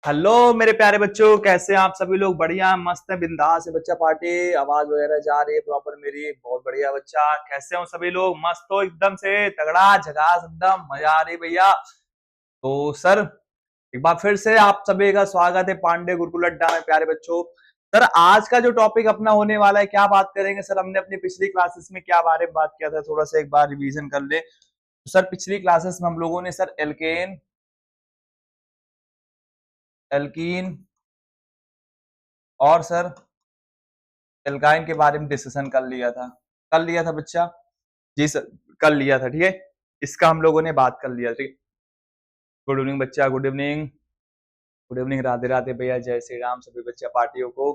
Hello मेरे प्यारे बच्चों, कैसे हैं आप सभी लोग? बढ़िया, मस्त है, बिंदास है बच्चा। पार्टी आवाज वगैरह जा रही है प्रॉपर मेरी? बहुत बढ़िया बच्चा। कैसे हो सभी लोग? मस्त हो एकदम से तगड़ा झकास, एकदम मजा आ रही भैया। तो सर, एक बार फिर से आप सभी का स्वागत है पांडे गुरुकुल अड्डा में प्यारे बच्चों। सर, आज का जो टॉपिक अपना होने वाला है, क्या बात करेंगे सर? हमने अपनी पिछली क्लासेस में क्या बारे में बात किया था, थोड़ा सा एक बार रिवीजन कर ले। सर, पिछली क्लासेस में हम लोगों ने सर एल्केन, एल्कीन और सर एल्काइन के बारे में डिस्कशन कर लिया था बच्चा। जी सर, कर लिया था, ठीक है। इसका हम लोगों ने बात कर लिया, ठीक है। गुड इवनिंग बच्चा, good evening. Good evening, Radhe Radhe भैया, जय श्री राम सभी बच्चा पार्टियों को।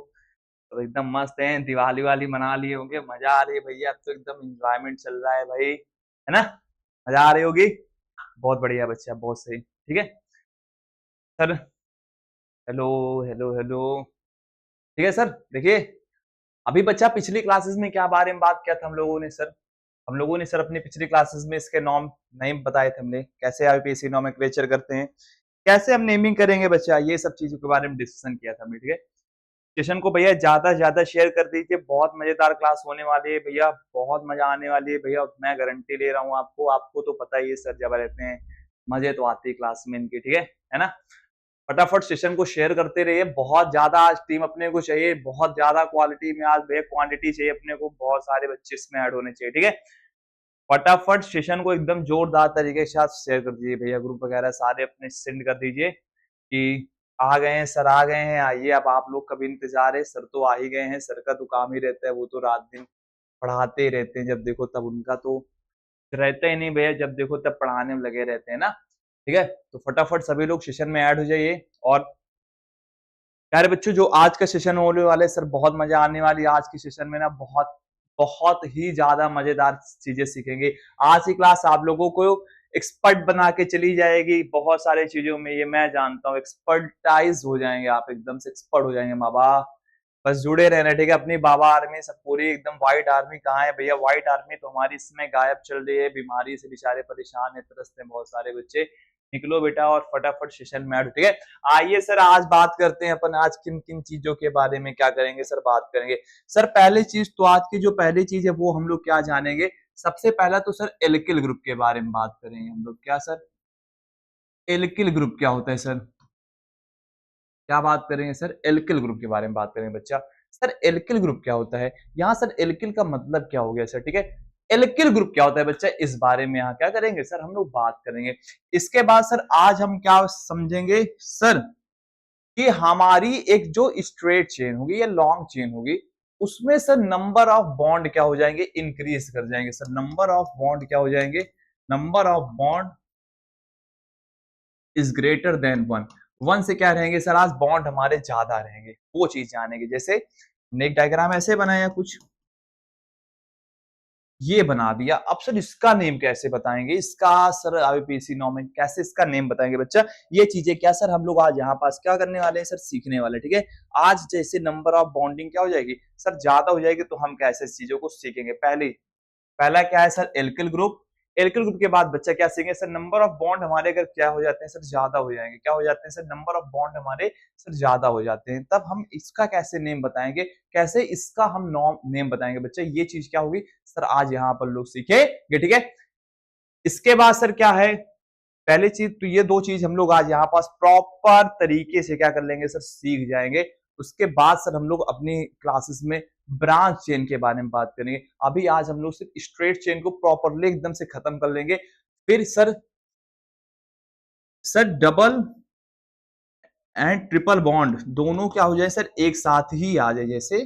तो एकदम मस्त है, दिवाली वाली मना लिए होंगे, मजा आ रही है भैया। अब तो एकदम इंजॉयमेंट चल रहा है भाई, है ना? मजा आ रही होगी। बहुत बढ़िया बच्चा, बहुत सही, ठीक है सर। Hello, hello hello. ठीक है सर, देखिए, अभी बच्चा पिछली क्लासेस में क्या बारे में बात किया था हम लोगों ने सर अपनी पिछली क्लासेस में इसके नॉर्म नेम बताए थे हमने, कैसे आईपीसी नॉमेनक्लेचर करते हैं, कैसे हम नेमिंग करेंगे बच्चा, ये सब चीजों के बारे में डिस्कशन किया था हमने, ठीक है। सेशन को भैया ज्यादा से ज्यादा शेयर कर दीजिए, बहुत मजेदार क्लास होने वाली है भैया, बहुत मजा आने वाली है भैया, मैं गारंटी ले रहा हूँ आपको। आपको तो पता ही है सर, जब रहते हैं मजे तो आती है क्लास में इनकी, ठीक है ना? फटाफट सेशन को शेयर करते रहिए। बहुत ज्यादा आज टीम अपने को चाहिए, बहुत ज्यादा क्वालिटी में आज भैया क्वांटिटी चाहिए अपने को, बहुत सारे बच्चे इसमें ऐड होने चाहिए, ठीक है। फटाफट सेशन को एकदम जोरदार तरीके के साथ शेयर कर दीजिए भैया, ग्रुप वगैरह सारे अपने सेंड कर दीजिए कि आ गए हैं सर, आ गए हैं, आइए। अब आप लोग कभी इंतजार है, सर तो आ ही गए हैं। सर का तो काम ही रहता है, वो तो रात दिन पढ़ाते ही रहते हैं, जब देखो तब उनका तो रहता ही नहीं भैया, जब देखो तब पढ़ाने में लगे रहते हैं ना, ठीक है। तो फटाफट सभी लोग सेशन में ऐड हो जाइए। और प्यारे बच्चों, जो आज का सेशन होने वाले सर, बहुत मजा आने वाली है आज की सेशन में ना, बहुत बहुत ही ज्यादा मजेदार चीजें सीखेंगे। आज की क्लास आप लोगों को एक्सपर्ट बना के चली जाएगी बहुत सारी चीजों में, ये मैं जानता हूँ। एक्सपर्टाइज हो जाएंगे आप, एकदम से एक्सपर्ट हो जाएंगे बाबा। बस जुड़े रहना, ठीक है। अपनी बाबा आर्मी सब पूरी एकदम, व्हाइट आर्मी कहाँ है भैया? व्हाइट आर्मी तो हमारी इसमें गायब चल रही है, बीमारी से बेचारे परेशान है, त्रस्त है बहुत सारे बच्चे। निकलो बेटा और फटाफट सेशन में ऐड, ठीक है। आइए सर, आज बात करते हैं अपन, आज किन किन चीजों के बारे में क्या करेंगे सर, बात करेंगे। सर पहली चीज तो आज की जो पहली चीज है वो हम लोग क्या जानेंगे? सबसे पहला तो सर एल्किल ग्रुप के बारे में बात करेंगे हम लोग। क्या सर? एल्किल ग्रुप क्या होता है सर? क्या बात करेंगे सर? एल्किल ग्रुप के बारे में बात करेंगे बच्चा। सर एल्किल ग्रुप क्या होता है? यहाँ सर एल्किल का मतलब क्या हो गया सर, ठीक है। एल्किल ग्रुप क्या होता है बच्चा, इस बारे में यहाँ क्या करेंगे सर, हम लोग बात करेंगे। इसके बाद सर आज हम क्या समझेंगे सर, कि हमारी एक जो स्ट्रेट चेन होगी या लॉन्ग चेन होगी, उसमें सर नंबर ऑफ बॉन्ड क्या हो जाएंगे, इंक्रीज कर जाएंगे सर। नंबर ऑफ बॉन्ड क्या हो जाएंगे? Number of bond is greater than one. One से क्या रहेंगे सर, आज बॉन्ड हमारे ज्यादा रहेंगे, वो चीज जानेंगे। जैसे हमने एक डायग्राम ऐसे बनाया कुछ, ये बना दिया। अब सर इसका नेम कैसे बताएंगे? इसका सर आईपीसी नॉर्म कैसे इसका नेम बताएंगे बच्चा? ये चीजें क्या सर हम लोग आज यहाँ पास क्या करने वाले हैं सर, सीखने वाले, ठीक है। आज जैसे नंबर ऑफ बॉन्डिंग क्या हो जाएगी सर, ज्यादा हो जाएगी, तो हम कैसे इस चीजों को सीखेंगे। पहला क्या है sir, alkyl group. Alkyl group के बाद बच्चा क्या सीखेंगे सर, नंबर ऑफ बॉन्ड हमारे अगर क्या हो जाते हैं सर, ज्यादा हो जाएंगे। क्या हो जाते हैं सर, नंबर ऑफ बॉन्ड हमारे सर ज्यादा हो जाते हैं, तब हम इसका कैसे नेम बताएंगे, कैसे इसका हम नेम बताएंगे बच्चा, ये चीज क्या होगी सर, आज यहाँ पर लोग सीखेंगे, ठीक है। इसके बाद सर क्या है, पहली चीज तो ये दो चीज हम लोग आज यहाँ पास प्रॉपर तरीके से क्या कर लेंगे सर, सीख जाएंगे। उसके बाद सर हम लोग अपनी क्लासेस में ब्रांच चेन के बारे में बात करेंगे। अभी आज हम लोग सिर्फ स्ट्रेट चेन को प्रॉपरली एकदम से खत्म कर लेंगे। फिर sir double and triple bond दोनों क्या हो जाए सर, एक साथ ही आ जाए। जैसे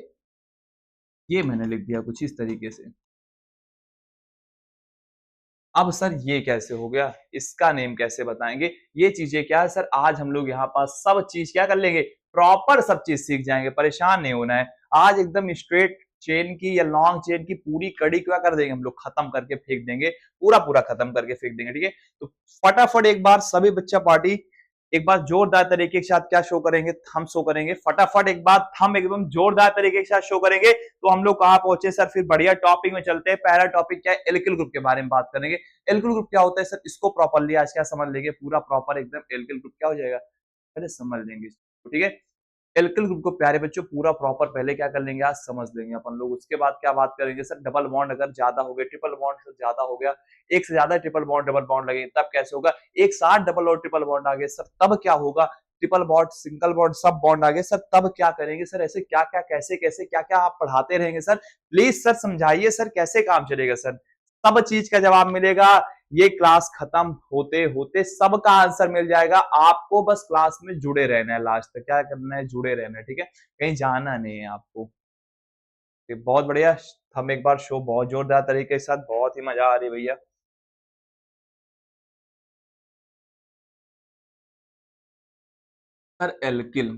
ये मैंने लिख दिया कुछ इस तरीके से। अब सर ये कैसे हो गया, इसका नेम कैसे बताएंगे, ये चीजें क्या है सर, आज हम लोग यहाँ पास सब चीज क्या कर लेंगे, प्रॉपर सब चीज सीख जाएंगे, परेशान नहीं होना है। आज एकदम स्ट्रेट चेन की या लॉन्ग चेन की पूरी कड़ी क्या कर देंगे हम लोग, खत्म करके फेंक देंगे, पूरा पूरा खत्म करके फेंक देंगे, ठीक है। तो फटाफट एक बार सभी बच्चा पार्टी एक बार जोरदार तरीके के साथ क्या शो करेंगे, हम शो करेंगे। फटाफट एक बार हम एकदम जोरदार तरीके के साथ शो करेंगे। तो हम लोग कहाँ पहुंचे सर, फिर बढ़िया टॉपिक में चलते हैं। पहला टॉपिक क्या है, एल्किल ग्रुप के बारे में बात करेंगे। एल्किल ग्रुप क्या होता है सर, इसको प्रॉपरली आज क्या समझ लेंगे, पूरा प्रॉपर एकदम एल्किल ग्रुप क्या हो जाएगा, पहले समझ लेंगे, ठीक है। एल्किल ग्रुप को प्यारे बच्चों पूरा प्रॉपर पहले क्या कर लेंगे, आज समझ लेंगे अपन लोग। उसके बाद क्या बात करेंगे सर, डबल बॉन्ड अगर ज्यादा हो गया, ट्रिपल बॉन्ड से ज्यादा हो गया, एक से ज्यादा ट्रिपल बॉन्ड डबल बॉन्ड लगे तब कैसे होगा, एक साथ डबल और ट्रिपल बॉन्ड आ गए सर तब क्या होगा, ट्रिपल बॉन्ड सिंगल बॉन्ड सब बॉन्ड आ गए सर तब क्या करेंगे सर, ऐसे क्या क्या कैसे कैसे क्या क्या आप पढ़ाते रहेंगे सर, प्लीज सर समझाइए सर कैसे काम चलेगा सर, सब चीज का जवाब मिलेगा। ये क्लास खत्म होते होते सबका आंसर मिल जाएगा, आपको बस क्लास में जुड़े रहना है, लास्ट तक क्या करना है, जुड़े रहना है, ठीक है, कहीं जाना नहीं है आपको। बहुत बढ़िया, हम एक बार शो बहुत जोरदार तरीके के साथ, बहुत ही मजा आ रही भैया। Sir alkyl,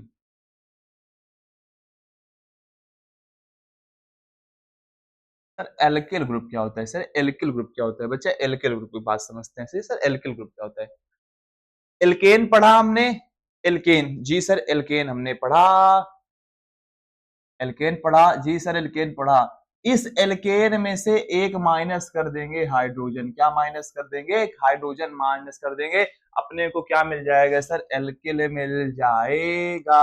sir alkyl group क्या होता है, सर एल्किल ग्रुप क्या होता है बच्चा, एल्किल ग्रुप की बात समझते हैं सर, एल्किल ग्रुप क्या होता है। एल्केन पढ़ा हमने, एल्केन जी सर, एल्केन हमने पढ़ा, एल्केन पढ़ा जी सर, एल्केन पढ़ा। इस एल्केन में से एक माइनस कर देंगे हाइड्रोजन, क्या माइनस कर देंगे, एक हाइड्रोजन माइनस कर देंगे, अपने को क्या मिल जाएगा सर, एल्किल मिल जाएगा,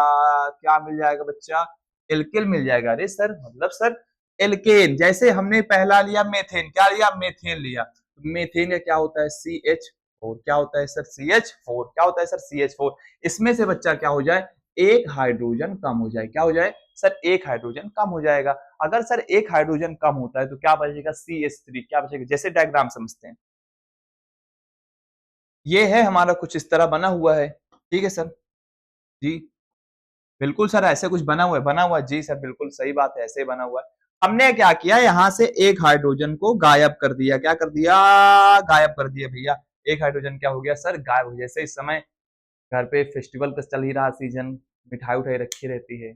क्या मिल जाएगा बच्चा, एल्किल मिल जाएगा। अरे सर मतलब सर एल्केन, जैसे हमने पहला लिया मेथेन, क्या लिया, मेथेन लिया, मेथेन का क्या होता है, सी एच फोर, क्या होता है सर, सी एच फोर, क्या होता है सर, सी एच फोर। इसमें से बच्चा क्या हो जाए, एक हाइड्रोजन कम हो जाए, क्या हो जाए सर, एक हाइड्रोजन कम हो जाएगा। अगर सर एक हाइड्रोजन कम होता है तो क्या बचेगा, सी एच थ्री, क्या बचेगा, जैसे डायग्राम समझते हैं, ये है हमारा कुछ इस तरह बना हुआ है, ठीक है सर जी, बिल्कुल सर ऐसे कुछ बना हुआ है, बना हुआ है जी सर, बिल्कुल सही बात है, ऐसे ही बना हुआ है। हमने क्या किया, यहाँ से एक हाइड्रोजन को गायब कर दिया, क्या कर दिया, गायब कर दिया भैया, एक हाइड्रोजन क्या हो गया सर, गायब हो गया। जैसे इस समय घर पे फेस्टिवल का चल ही रहा सीजन, मिठाई उठाई रखी रहती है,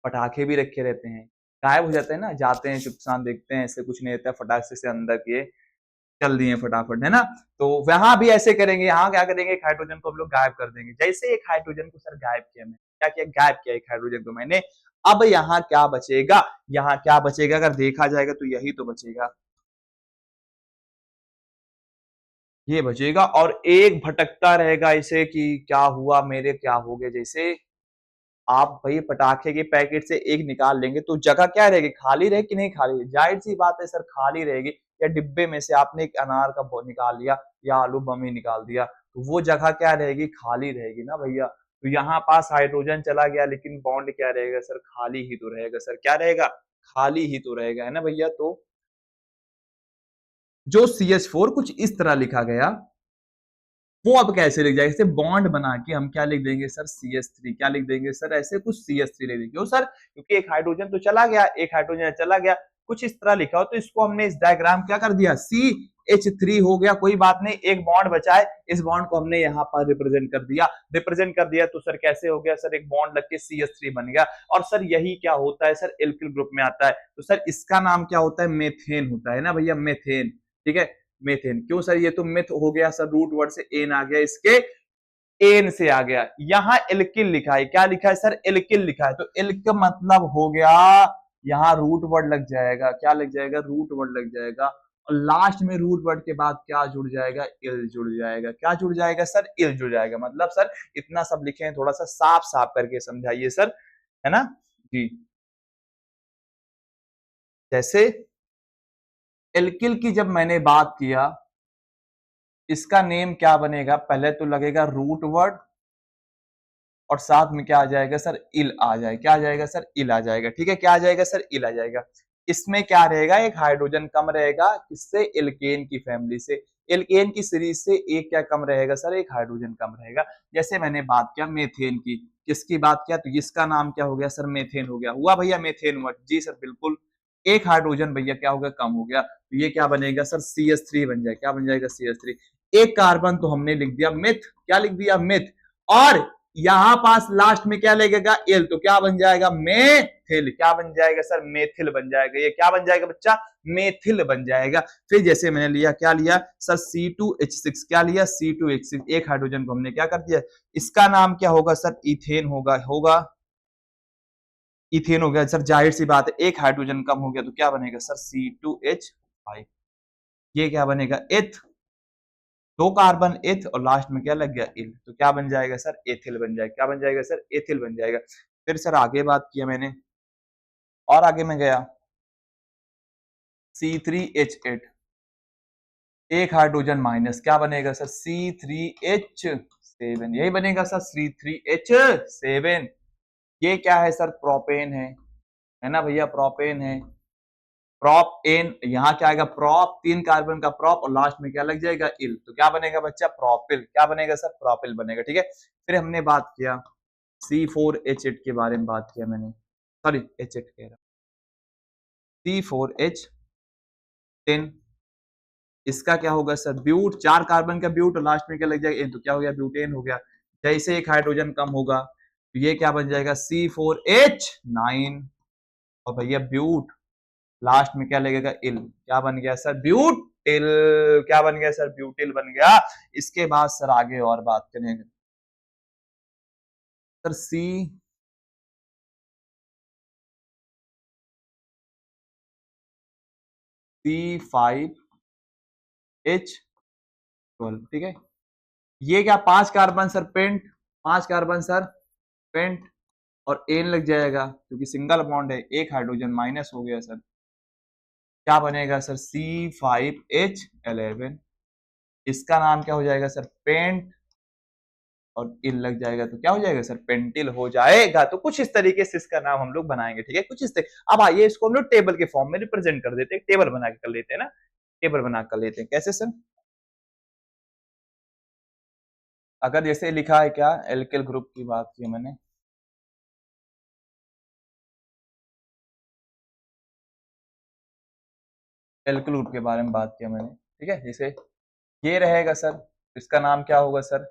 पटाखे भी रखे रहते हैं, गायब हो जाते हैं ना, जाते हैं चुपचाप देखते हैं, ऐसे कुछ नहीं रहता, फटाक से अंदर किए चल दिए फटाफट, है ना। तो वहां भी ऐसे करेंगे, यहाँ क्या करेंगे, एक हाइड्रोजन को हम लोग गायब कर देंगे, जैसे एक हाइड्रोजन को सर गायब किया, मैंने क्या किया, गायब किया एक हाइड्रोजन को मैंने, अब यहाँ क्या बचेगा, यहाँ क्या बचेगा, अगर देखा जाएगा तो यही तो बचेगा, ये बचेगा, और एक भटकता रहेगा इसे कि क्या हुआ मेरे, क्या हो गया, जैसे आप भाई पटाखे के पैकेट से एक निकाल लेंगे तो जगह क्या रहेगी, खाली रहेगी कि नहीं खाली, जाहिर सी बात है सर खाली रहेगी। या डिब्बे में से आपने एक अनार का निकाल लिया या आलू बम ही निकाल दिया तो वो जगह क्या रहेगी, खाली रहेगी ना भैया। तो यहाँ पास हाइड्रोजन चला गया लेकिन बॉन्ड क्या रहेगा सर, खाली ही तो रहेगा सर, क्या रहेगा, खाली ही तो रहेगा, है ना भैया। तो जो CH4 कुछ इस तरह लिखा गया वो अब कैसे लिख जाएगा, जैसे बॉन्ड बना के हम क्या लिख देंगे सर, CH3, क्या लिख देंगे सर, ऐसे कुछ CH3 लिख देंगे, क्यों सर, क्योंकि एक हाइड्रोजन तो चला गया, एक हाइड्रोजन चला गया, कुछ इस तरह लिखा हो तो इसको हमने इस डायग्राम क्या कर दिया, CH3 हो गया, कोई बात नहीं, एक बॉन्ड बचा है, इस बॉन्ड को हमने यहाँ पर रिप्रेजेंट कर दिया, रिप्रेजेंट कर दिया तो सर कैसे हो गया सर, एक बॉन्ड लग के CH3 बन गया। और सर यही क्या होता है सर, एल्किल ग्रुप में आता है, तो सर इसका नाम क्या होता है, मेथेन होता है ना भैया, मेथेन, ठीक है, मेथेन। क्यों सर, ये तो मिथ हो गया सर, रूट वर्ड से एन आ गया, इसके एन से आ गया, यहां एल्किल लिखा है, क्या लिखा है सर, एल्किल लिखा है, तो एल्क मतलब हो गया, यहां रूट वर्ड लग जाएगा, क्या लग जाएगा, रूट वर्ड लग जाएगा, और लास्ट में रूट वर्ड के बाद क्या जुड़ जाएगा, इल जुड़ जाएगा, क्या जुड़ जाएगा सर, इल जुड़ जाएगा। मतलब सर इतना सब लिखे हैं, थोड़ा सा साफ साफ करके समझाइए सर, है ना जी। जैसे एल्किल की जब मैंने बात किया, इसका नेम क्या बनेगा, पहले तो लगेगा रूट वर्ड और साथ में क्या आ जाएगा सर, इल आ जाएगा, क्या आ जाएगा सर, इल आ जाएगा, ठीक है, क्या आ जाएगा सर, इल आ जाएगा। इसमें क्या रहेगा, एक हाइड्रोजन कम रहेगा, किससे, एल्केन की फैमिली से, एल्केन की सीरीज से एक क्या कम रहेगा सर, एक हाइड्रोजन कम रहेगा। जैसे मैंने बात किया मेथेन की, किसकी बात किया, तो इसका नाम क्या हो गया सर, मेथेन हो गया, हुआ भैया मेथेन हुआ, जी सर बिल्कुल, एक हाइड्रोजन भैया क्या हो गया, कम हो गया, तो ये क्या बनेगा सर, CH3 बन जाएगा, क्या बन जाएगा, CH3। एक कार्बन तो हमने लिख दिया मिथ, क्या लिख दिया, मिथ, और यहां पास लास्ट में क्या लगेगा, एल, तो क्या बन जाएगा, मेथिल, क्या बन जाएगा सर, मेथिल बन जाएगा, ये क्या बन जाएगा बच्चा, मेथिल बन जाएगा। फिर जैसे मैंने लिया, क्या लिया सर, C2H6, क्या लिया, C2H6, एक हाइड्रोजन को हमने क्या कर दिया, इसका नाम क्या होगा सर, इथेन होगा, होगा इथेन हो गया सर, जाहिर सी बात है एक हाइड्रोजन कम हो गया तो क्या बनेगा सर, C2H5, ये क्या बनेगा, एथ, 2 कार्बन एथ और लास्ट में क्या लग गया इल, तो क्या बन जाएगा सर एथिल बन जाएगा। क्या बन जाएगा सर एथिल बन जाएगा। फिर सर आगे बात किया मैंने और आगे मैं गया C3H8 एक हाइड्रोजन माइनस क्या बनेगा सर C3H7 यही बनेगा सर C3H7। ये क्या है सर प्रोपेन है ना भैया प्रोपेन है। प्रोप एन यहाँ क्या आएगा प्रोप 3 कार्बन का प्रोप और लास्ट में क्या लग जाएगा इल, तो क्या बनेगा बच्चा प्रोपिल। क्या बनेगा सर प्रोपिल बनेगा। ठीक है फिर हमने बात किया C4H8 के बारे में बात किया मैंने, सॉरी H8 कह रहा C4H10 इसका क्या होगा सर ब्यूट 4 कार्बन का ब्यूट और लास्ट में क्या लग जाएगा एन, तो क्या हो गया ब्यूटेन हो गया। जैसे एक हाइड्रोजन कम होगा तो ये क्या बन जाएगा C4H9 और भैया ब्यूट लास्ट में क्या लगेगा इल, क्या बन गया सर ब्यूटिल। क्या बन गया सर ब्यूटिल बन गया। इसके बाद सर आगे और बात करेंगे सर C5H12 ठीक है। ये क्या 5 कार्बन सर पेंट, 5 कार्बन सर पेंट और एन लग जाएगा क्योंकि सिंगल बॉन्ड है, एक हाइड्रोजन माइनस हो गया सर। क्या बनेगा सर C5H11 इसका नाम क्या हो जाएगा सर पेंट और इल लग जाएगा तो क्या हो जाएगा सर पेंटिल हो जाएगा। तो कुछ इस तरीके से इसका नाम हम लोग बनाएंगे। ठीक है कुछ इस तरीके। अब आइए इसको हम लोग टेबल के फॉर्म में रिप्रेजेंट कर देते हैं, टेबल बना के कर लेते हैं ना, टेबल बना कर लेते हैं कैसे सर। अगर जैसे लिखा है क्या एल्किल ग्रुप की बात की मैंने, एल्किल ग्रुप के बारे में बात किया मैंने। ठीक है जैसे ये रहेगा सर तो इसका नाम क्या होगा सर,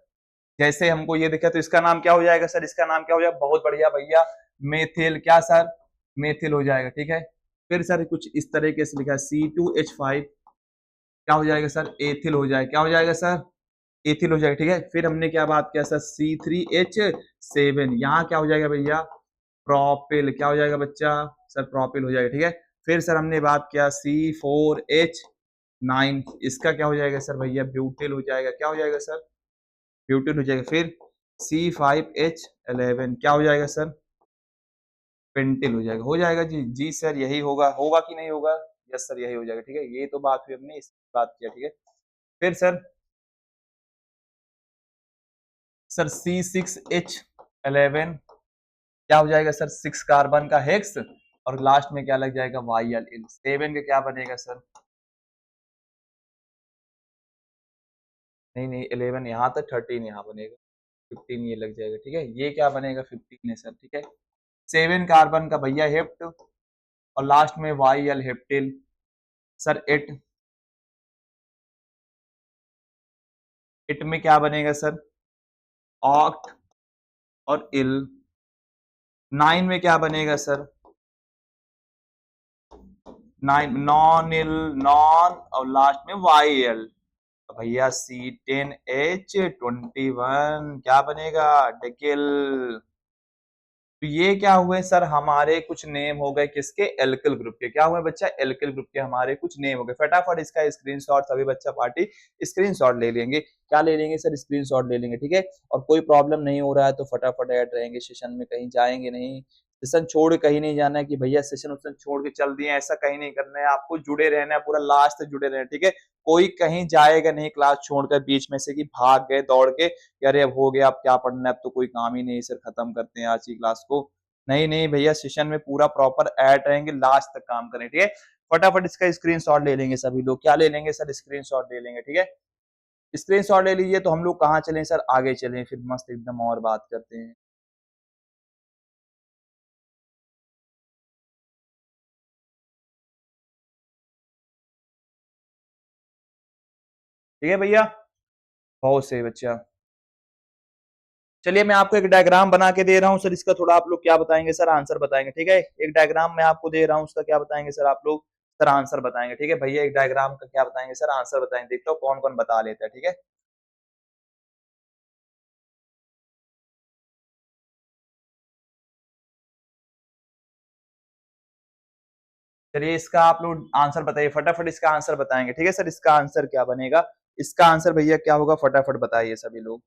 जैसे हमको ये दिखा तो इसका नाम क्या हो जाएगा सर, इसका नाम क्या हो जाएगा बहुत बढ़िया भैया मेथिल। क्या सर मेथिल हो जाएगा। ठीक है फिर सर कुछ इस तरीके से लिखा है C2H5 क्या हो जाएगा सर एथिल हो जाएगा। क्या हो जाएगा सर एथिल हो जाएगा। ठीक है फिर हमने क्या बात किया सर C3H7 यहाँ क्या हो जाएगा भैया प्रोपिल। क्या हो जाएगा बच्चा सर प्रोपिल हो जाएगा। ठीक है फिर सर हमने बात किया C4H9 इसका क्या हो जाएगा सर भैया ब्यूटिल हो जाएगा। क्या हो जाएगा सर ब्यूटिल हो जाएगा। फिर C5H11 क्या हो जाएगा सर पेंटिल हो जाएगा। हो जाएगा जी, जी सर यही होगा, होगा कि नहीं होगा, यस सर यही हो जाएगा। ठीक है ये तो बात हुई हमने इस बात किया। ठीक है फिर सर C6H11 क्या हो जाएगा सर 6 कार्बन का हेक्स और लास्ट में क्या लग जाएगा वाई एल 7 का क्या बनेगा सर, नहीं नहीं 11 यहाँ तक 13 यहाँ बनेगा 15 ये लग जाएगा। ठीक है ये क्या बनेगा 15 है सर। ठीक है 7 कार्बन का भैया हेप्ट और लास्ट में वाई एल हेप्टिल सर 8 8 में क्या बनेगा सर ऑक्ट और इल। 9 में क्या बनेगा सर 9 नॉन इल नॉन और लास्ट में वाई एल तो भैया C10H21 क्या बनेगा डेकिल। तो ये क्या हुए सर हमारे कुछ नेम हो गए किसके एल्किल ग्रुप के। क्या हुए बच्चा एल्किल ग्रुप के हमारे कुछ नेम हो गए। फटाफट इसका स्क्रीनशॉट सभी बच्चा पार्टी स्क्रीनशॉट ले लेंगे। क्या ले लेंगे सर स्क्रीनशॉट ले लेंगे। ठीक है और कोई प्रॉब्लम नहीं हो रहा है तो फटाफट ऐड रहेंगे सेशन में, कहीं जाएंगे नहीं, सेशन छोड़ कहीं नहीं जाना है कि भैया सेशन उसन छोड़ के चल दिए, ऐसा कहीं नहीं करना है। आपको जुड़े रहना है पूरा लास्ट तक जुड़े रहना है। ठीक है कोई कहीं जाएगा नहीं क्लास छोड़कर बीच में से कि भाग गए दौड़ के कि अरे अब हो गया अब क्या पढ़ना है अब तो कोई काम ही नहीं सर खत्म करते हैं आज की क्लास को। नहीं नहीं भैया सेशन में पूरा प्रॉपर ऐड रहेंगे लास्ट तक काम करें। ठीक है फटाफट इसका स्क्रीनशॉट ले लेंगे सभी लोग। क्या ले लेंगे सर स्क्रीनशॉट ले लेंगे। ठीक है स्क्रीनशॉट ले लीजिए तो हम लोग कहाँ चलें सर आगे चलें फिर मस्त एकदम और बात करते हैं। ठीक है भैया बहुत सही बच्चा। चलिए मैं आपको एक डायग्राम बना के दे रहा हूँ सर, इसका थोड़ा आप लोग क्या बताएंगे सर आंसर बताएंगे। ठीक है एक डायग्राम मैं आपको दे रहा हूँ उसका क्या बताएंगे सर आप लोग सर आंसर बताएंगे। ठीक है भैया एक डायग्राम का क्या बताएंगे सर आंसर बताएंगे, देखते हो कौन कौन बता लेता है। ठीक है चलिए इसका आप लोग आंसर बताइए फटाफट इसका आंसर बताएंगे। ठीक है सर इसका आंसर क्या बनेगा इसका आंसर भैया क्या होगा, फटाफट बताइए सभी लोग।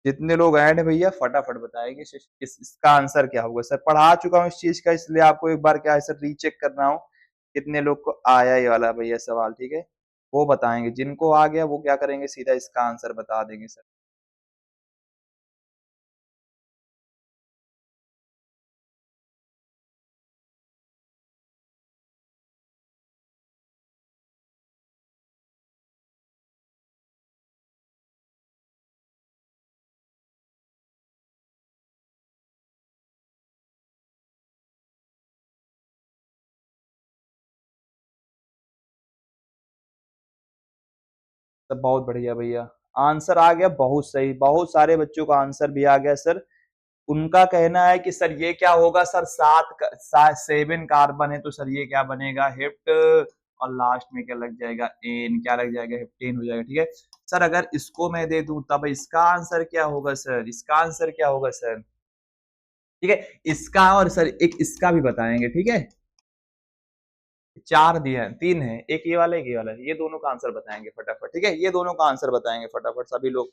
जितने लोग ऐड है भैया फटाफट बताएंगे इसका आंसर क्या होगा। सर पढ़ा चुका हूँ इस चीज का, इसलिए आपको एक बार क्या है सर रीचेक कर रहा हूँ कितने लोग को आया ये वाला भैया सवाल, ठीक है। वो बताएंगे, जिनको आ गया वो क्या करेंगे, सीधा इसका आंसर बता देंगे सर। तो बहुत बढ़िया भैया, आंसर आ गया, बहुत सही, बहुत सारे बच्चों का आंसर भी आ गया सर। उनका कहना है कि सर ये क्या होगा सर, 7 कार्बन है तो सर ये क्या बनेगा, हेप्ट, और लास्ट में क्या लग जाएगा, एन, क्या लग जाएगा, हेप्टेन हो जाएगा, ठीक है। सर अगर इसको मैं दे दूं तब इसका आंसर क्या होगा सर, इसका आंसर क्या होगा सर, ठीक है। इसका और सर एक इसका भी बताएंगे, ठीक है। 4 दिए हैं, 3 है, एक ये वाला एक ये वाला, ये दोनों का आंसर बताएंगे फटाफट, ठीक है, ये दोनों का आंसर बताएंगे फटाफट सभी लोग।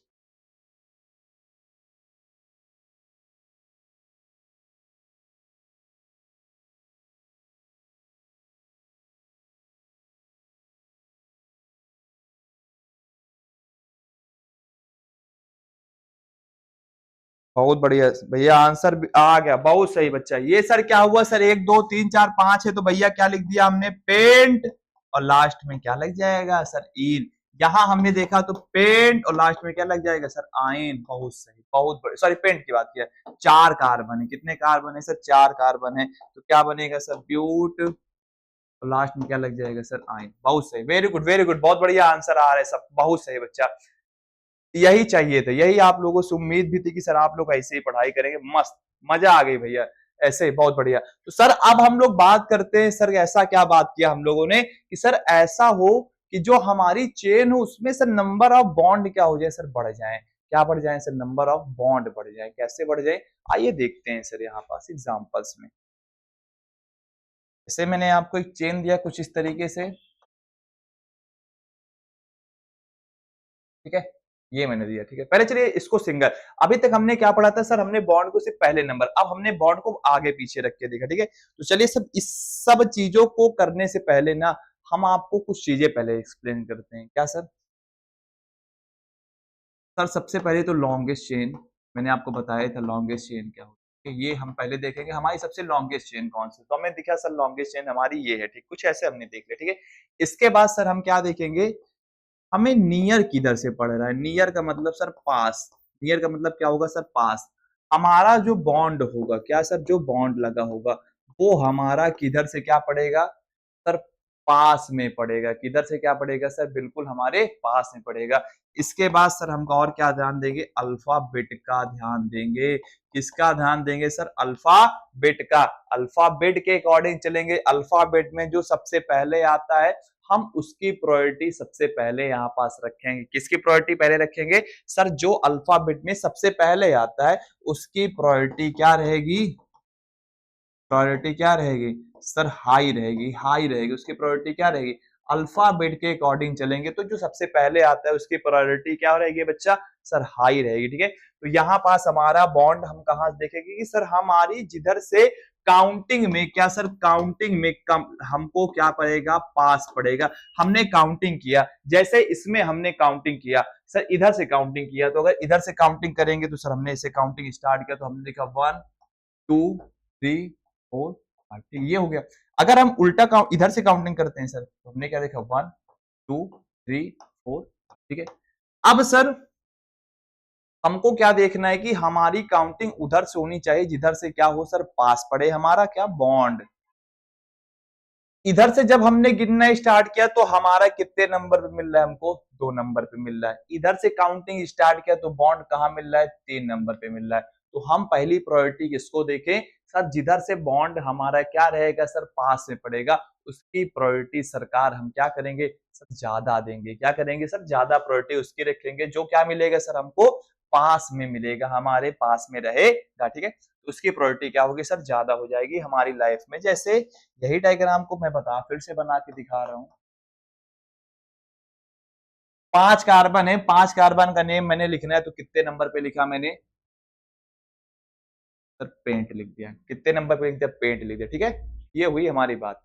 बहुत बढ़िया भैया, आंसर भी आ गया, बहुत सही बच्चा। ये सर क्या हुआ सर, 1 2 3 4 5 है तो भैया क्या लिख दिया हमने, पेंट, और लास्ट में क्या लग जाएगा सर, इन। यहां हमने देखा तो पेंट और लास्ट में क्या लग जाएगा सर, आयन। बहुत सही, बहुत बड़े, सॉरी पेंट की बात किया। 4 कार्बन है, कितने कार्बन है सर, 4 कार्बन है, तो क्या बनेगा सर, ब्यूट, और लास्ट में क्या लग जाएगा सर, आयन। बहुत सही, वेरी गुड वेरी गुड, बहुत बढ़िया आंसर आ रहा है सब, बहुत सही बच्चा। यही चाहिए था, यही आप लोगों से उम्मीद भी थी कि सर आप लोग ऐसे ही पढ़ाई करेंगे, मस्त, मजा आ गई भैया, ऐसे ही बहुत बढ़िया। तो सर अब हम लोग बात करते हैं, सर ऐसा क्या बात किया हम लोगों ने कि सर ऐसा हो कि जो हमारी चेन हो उसमें सर नंबर ऑफ बॉन्ड क्या हो जाए सर, बढ़ जाए। क्या बढ़ जाए सर, नंबर ऑफ बॉन्ड बढ़ जाए। कैसे बढ़ जाए, आइए देखते हैं सर यहाँ पास एग्जाम्पल्स में। जैसे मैंने आपको एक चेन दिया कुछ इस तरीके से, ठीक है, ये मैंने दिया, ठीक है। पहले चलिए इसको सिंगल, अभी तक हमने क्या पढ़ा था सर, हमने बॉन्ड को सिर्फ पहले नंबर, अब हमने बॉन्ड को आगे पीछे रख के देखा, ठीक है। तो चलिए सब इस सब चीजों को करने से पहले ना हम आपको कुछ चीजें पहले एक्सप्लेन करते हैं, क्या सर। सर सबसे पहले तो लॉन्गेस्ट चेन, मैंने आपको बताया था लॉन्गेस्ट चेन क्या होती है, ये हम पहले देखेंगे हमारी सबसे लॉन्गेस्ट चेन कौन सी, तो हमें दिखा सर लॉन्गेस्ट चेन हमारी ये है, ठीक, कुछ ऐसे हमने देख लिया, ठीक है। इसके बाद सर हम क्या देखेंगे, हमें नियर किधर से पड़ रहा है, नियर का मतलब सर पास, नियर का मतलब क्या होगा सर, पास। हमारा जो बॉन्ड होगा, क्या सर, जो बॉन्ड लगा होगा वो हमारा किधर से क्या पड़ेगा सर, पास में पड़ेगा। किधर से क्या पड़ेगा सर, बिल्कुल हमारे पास में पड़ेगा। इसके बाद सर हम और क्या ध्यान देंगे, अल्फाबेट का ध्यान देंगे। किसका ध्यान देंगे सर, अल्फाबेट का। अल्फाबेट के अकॉर्डिंग चलेंगे, अल्फाबेट में जो सबसे पहले आता है हम उसकी प्रायोरिटी सबसे पहले यहाँ पास रखेंगे। किसकी प्रायोरिटी पहले रखेंगे सर, जो अल्फाबेट में सबसे पहले आता है उसकी प्रायोरिटी क्या रहेगी, प्रायोरिटी क्या रहेगी सर, हाई रहेगी, हाई रहेगी, उसकी प्रायोरिटी क्या रहेगी, अल्फाबेट के अकॉर्डिंग चलेंगे तो जो सबसे पहले आता है उसकी प्रायोरिटी क्या रहेगी बच्चा, सर हाई रहेगी, ठीक है। तो यहाँ पास हमारा बॉन्ड हम कहां देखेंगे कि सर हमारी जिधर से काउंटिंग में क्या सर, काउंटिंग में कम हमको क्या पड़ेगा, पास पड़ेगा। हमने काउंटिंग किया, जैसे इसमें हमने काउंटिंग किया सर, इधर से काउंटिंग किया, तो अगर इधर से काउंटिंग करेंगे तो सर हमने इसे काउंटिंग स्टार्ट किया तो हमने देखा 1 2 3 4 5, ठीक, ये हो गया। अगर हम उल्टा काउंट इधर से काउंटिंग करते हैं सर, तो हमने क्या देखा, 1 2 3 4, ठीक है। अब सर हमको क्या देखना है कि हमारी काउंटिंग उधर से होनी चाहिए जिधर से क्या हो सर, पास पड़े हमारा क्या, बॉन्ड। इधर से जब हमने गिनना स्टार्ट किया तो हमारा कितने नंबर पे मिल रहा है हमको, 2 नंबर पे मिल रहा है। इधर से काउंटिंग स्टार्ट किया तो बॉन्ड कहां मिल रहा है, 3 नंबर पे मिल रहा है। तो हम पहली प्रायोरिटी किसको देखें सर, जिधर से बॉन्ड हमारा क्या रहेगा सर, पास में पड़ेगा, उसकी प्रायोरिटी सरकार हम क्या करेंगे, सर ज्यादा देंगे। क्या करेंगे सर, ज्यादा प्रायोरिटी उसकी रखेंगे जो क्या मिलेगा सर, हमको पास में मिलेगा, हमारे पास में रहेगा, ठीक है। तो उसकी प्रायोरिटी क्या होगी सर, ज्यादा हो जाएगी हमारी लाइफ में। जैसे यही डायग्राम को मैं फिर से बना के दिखा रहा हूं। 5 कार्बन है, 5 कार्बन का नेम मैंने लिखना है, तो कितने नंबर पे लिखा मैंने सर, पेंट लिख दिया। कितने नंबर पे लिख दिया, पेंट लिख दिया, ठीक है। ये हुई हमारी बात।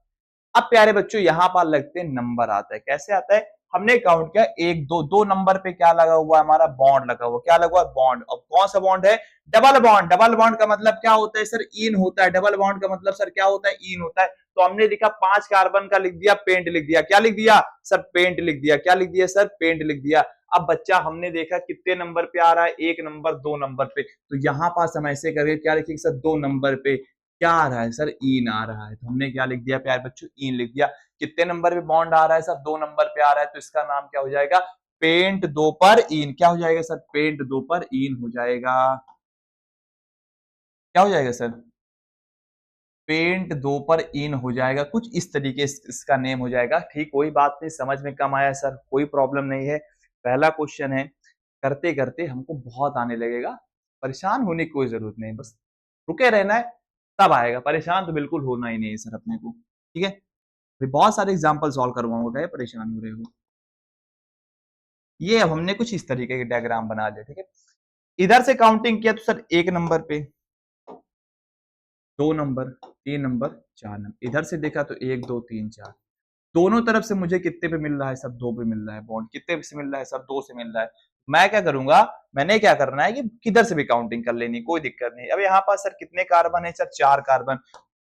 अब प्यारे बच्चों यहाँ पर लगते हैं नंबर आता है। कैसे आता है, हमने काउंट किया 1 2, 2 नंबर पे क्या लगा हुआ है, हमारा बॉन्ड लगा हुआ। क्या लगा हुआ है, बॉन्ड। अब कौन सा बॉन्ड है, डबल बॉन्ड। डबल बॉन्ड का मतलब क्या होता है सर, इन होता है। डबल बॉन्ड का मतलब सर क्या होता है, इन होता है। तो हमने लिखा 5 कार्बन का, लिख दिया पेंट लिख दिया। क्या लिख दिया सर, पेंट लिख दिया। क्या लिख दिया सर, पेंट लिख दिया। अब बच्चा हमने देखा कितने नंबर पे आ रहा है, 1 नंबर 2 नंबर पे। तो यहां पास हम ऐसे करके क्या लिखेंगे सर, 2 नंबर पे क्या आ रहा है सर, इन आ रहा है। तो हमने क्या लिख दिया प्यारे बच्चों, इन लिख दिया। कितने नंबर पे बॉन्ड आ रहा है सर, 2 नंबर पे आ रहा है। तो इसका नाम क्या हो जाएगा, पेंट 2 पर इन। क्या हो जाएगा सर, पेंट 2 पर इन हो जाएगा। क्या हो जाएगा सर, पेंट 2 पर इन हो जाएगा। कुछ इस तरीके से इसका नेम हो जाएगा। ठीक, कोई बात नहीं, समझ में कम आया सर, कोई प्रॉब्लम नहीं है। पहला क्वेश्चन है, करते करते हमको बहुत आने लगेगा। परेशान होने की कोई जरूरत नहीं, बस रुके रहना है, तब आएगा। परेशान तो बिल्कुल होना ही नहीं है सर अपने को, ठीक है। अभी बहुत सारे एग्जाम्पल सॉल्व करवाऊंगा, क्या परेशान हो रहे हो। ये अब हमने कुछ इस तरीके के डायग्राम बना दिया, ठीक है। इधर से काउंटिंग किया तो सर 1 नंबर पे, 2 नंबर, 3 नंबर, 4 नंबर। इधर से देखा तो 1 2 3 4। दोनों तरफ से मुझे कितने पे मिल रहा है सर, 2 पे मिल रहा है बॉन्ड। कितने से मिल रहा है सर, 2 से मिल रहा है। मैं क्या करूंगा, मैंने क्या करना है कि किधर से भी काउंटिंग कर लेनी, कोई दिक्कत नहीं। अब यहाँ पास सर कितने कार्बन है सर, 4 कार्बन।